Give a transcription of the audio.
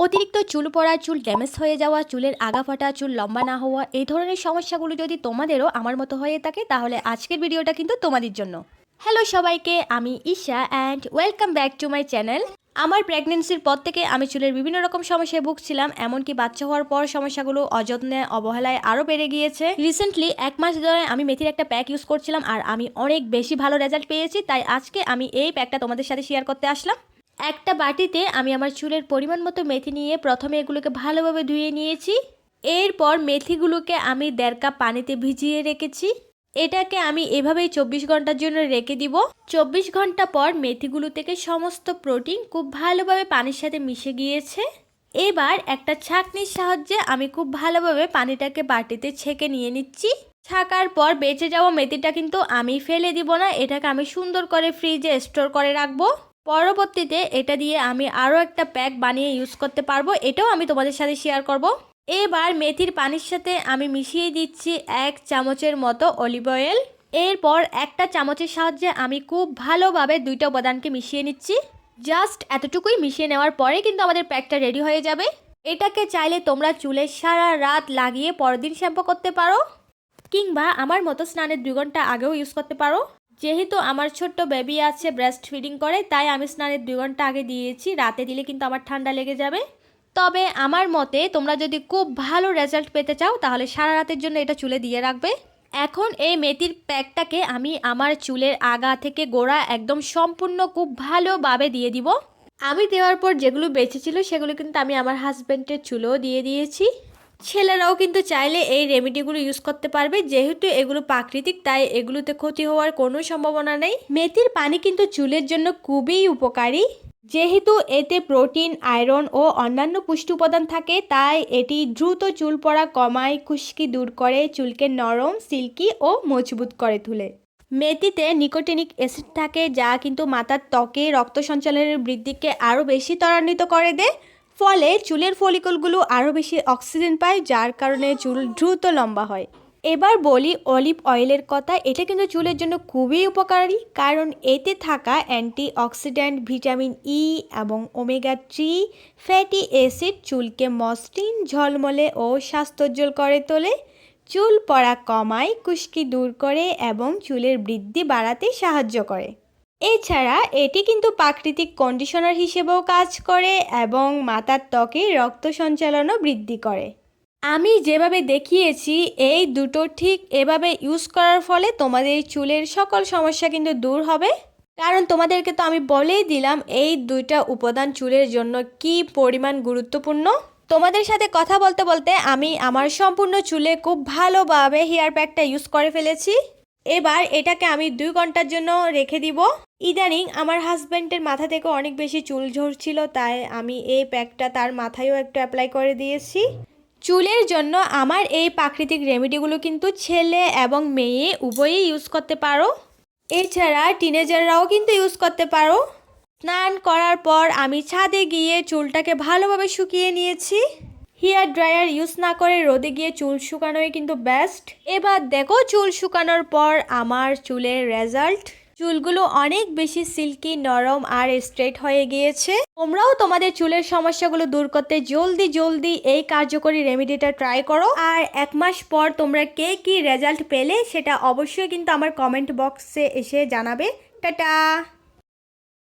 অতিরিক্ত চুল পড়া, চুল ড্যামেজ হয়ে যাওয়া, চুলের আগা ফাটা, চুল লম্বা না হওয়া, এই ধরনের সমস্যাগুলো যদি তোমাদেরও আমার মতো হয়ে থাকে তাহলে আজকের ভিডিওটা কিন্তু তোমাদের জন্য। হ্যালো সবাইকে, আমি Isha and welcome back to my channel. আমার প্রেগনেন্সির পর থেকে আমি চুলের বিভিন্ন রকম সমস্যায় ভুগছিলাম, এমনকি বাচ্চা হওয়ার পর সমস্যাগুলো অযত্নে অবহেলায় আরও বেড়ে গিয়েছে। রিসেন্টলি 1 মাস ধরে আমি মেথির একটা প্যাক ইউজ করছিলাম আর আমি অনেক বেশি ভালো রেজাল্ট পেয়েছি, তাই আজকে আমি এই প্যাকটা তোমাদের সাথে শেয়ার করতে আসলাম। একটা বাটিতে আমি আমার চুলের পরিমাণ মতো মেথি নিয়ে প্রথমে এগুলোকে ভালোভাবে ধুয়ে নিয়েছি। এরপর মেথিগুলোকে আমি 1.5 কাপ পানিতে ভিজিয়ে রেখেছি। এটাকে আমি এভাবেই 24 ঘন্টার জন্য রেখে দিব। 24 ঘন্টা পর মেথিগুলো থেকে সমস্ত প্রোটিন খুব ভালোভাবে পানির সাথে মিশে গিয়েছে। এবার একটা ছাঁকনির সাহায্যে আমি খুব ভালোভাবে পানিটাকে বাটিতে ছেঁকে নিয়ে নিচ্ছি। ছাকার পর বেঁচে যাওয়া মেথিটা কিন্তু আমি ফেলে দিব না, এটাকে আমি সুন্দর করে ফ্রিজে স্টোর করে রাখবো। পরবর্তীতে এটা দিয়ে আমি আরও একটা প্যাক বানিয়ে ইউজ করতে পারবো, এটাও আমি তোমাদের সাথে শেয়ার করব। এবার মেথির পানির সাথে আমি মিশিয়ে দিচ্ছি 1 চামচের মতো অলিভ অয়েল। এরপর একটা চামচের সাহায্যে আমি খুব ভালোভাবে দুইটা উপাদানকে মিশিয়ে নিচ্ছি। জাস্ট এতটুকুই মিশিয়ে নেওয়ার পরে কিন্তু আমাদের প্যাকটা রেডি হয়ে যাবে। এটাকে চাইলে তোমরা চুলে সারা রাত লাগিয়ে পরের দিন শ্যাম্পু করতে পারো, কিংবা আমার মতো স্নানের 2 ঘন্টা আগেও ইউজ করতে পারো। যেহেতু আমার ছোট্ট বেবি আছে, ব্রেস্ট ফিডিং করে, তাই আমি স্নানের 2 ঘন্টা আগে দিয়েছি। রাতে দিলে কিন্তু আমার ঠান্ডা লেগে যাবে। তবে আমার মতে তোমরা যদি খুব ভালো রেজাল্ট পেতে চাও তাহলে সারা রাতের জন্য এটা চুলে দিয়ে রাখবে। এখন এই মেথির প্যাকটাকে আমি আমার চুলের আগা থেকে গোড়া একদম সম্পূর্ণ খুব ভালোভাবে দিয়ে দিব। আমি দেওয়ার পর যেগুলো বেঁচে ছিল সেগুলো কিন্তু আমি আমার হাজব্যান্ডের চুলেও দিয়ে দিয়েছি। ছেলেরাও কিন্তু চাইলে এই রেমেডিগুলো ইউজ করতে পারবে, যেহেতু এগুলো প্রাকৃতিক তাই এগুলোতে ক্ষতি হওয়ার কোনো সম্ভাবনা নেই। মেথির পানি কিন্তু চুলের জন্য খুবই উপকারী, যেহেতু এতে প্রোটিন, আয়রন ও অন্যান্য পুষ্টি উপাদান থাকে, তাই এটি দ্রুত চুল পড়া কমায়, খুশকি দূর করে, চুলকে নরম, সিল্কি ও মজবুত করে তোলে। মেথিতে নিকোটিনিক অ্যাসিড থাকে, যা কিন্তু মাথার ত্বকে রক্ত সঞ্চালনের বৃদ্ধিকে আরও বেশি ত্বরান্বিত করে দেয়। ফলে চুলের ফলিকলগুলো আরও বেশি অক্সিজেন পায়, যার কারণে চুল দ্রুত লম্বা হয়। এবার বলি অলিভ অয়েলের কথা। এটা কিন্তু চুলের জন্য খুবই উপকারী, কারণ এতে থাকা অ্যান্টিঅক্সিডেন্ট, ভিটামিন ই এবং ওমেগা 3 ফ্যাটি অ্যাসিড চুলকে মসৃণ, ঝলমলে ও স্বাস্থ্যোজ্জ্বল করে তোলে। চুল পড়া কমায়, খুশকি দূর করে এবং চুলের বৃদ্ধি বাড়াতে সাহায্য করে। এছাড়া এটি কিন্তু প্রাকৃতিক কন্ডিশনার হিসেবেও কাজ করে এবং মাথার ত্বকে রক্ত সঞ্চালনও বৃদ্ধি করে। আমি যেভাবে দেখিয়েছি এই দুটো ঠিক এভাবে ইউজ করার ফলে তোমাদের চুলের সকল সমস্যা কিন্তু দূর হবে। কারণ তোমাদেরকে তো আমি বলেই দিলাম এই দুইটা উপাদান চুলের জন্য কি পরিমাণ গুরুত্বপূর্ণ। তোমাদের সাথে কথা বলতে বলতে আমি আমার সম্পূর্ণ চুলে খুব ভালোভাবে হেয়ার প্যাকটা ইউজ করে ফেলেছি। এবার এটাকে আমি 2 ঘন্টার জন্য রেখে দিব। ইদানিং আমার হাজব্যান্ডের মাথা থেকে অনেক বেশি চুল ঝরছিল, তাই আমি এই প্যাকটা তার মাথায়ও একটু অ্যাপ্লাই করে দিয়েছি। চুলের জন্য আমার এই প্রাকৃতিক রেমেডিগুলো কিন্তু ছেলে এবং মেয়ে উভয়ই ইউজ করতে পারো। এছাড়া টিনেজাররাও কিন্তু ইউজ করতে পারো। স্নান করার পর আমি ছাদে গিয়ে চুলটাকে ভালোভাবে শুকিয়ে নিয়েছি। হেয়ার ড্রায়ার ইউজ না করে রোদে গিয়ে চুল শুকানোই কিন্তু বেস্ট। এবার দেখো চুল শুকানোর পর আমার চুলের রেজাল্ট। চুলগুলো অনেক বেশি সিল্কি, নরম আর স্ট্রেট হয়ে গিয়েছে। তোমরাও তোমাদের চুলের সমস্যাগুলো দূর করতে জলদি এই কার্যকরী রেমেডিটা ট্রাই করো। আর 1 মাস পর তোমরা কে কি রেজাল্ট পেলে সেটা অবশ্যই কিন্তু আমার কমেন্ট বক্সে এসে জানাবে। টাটা।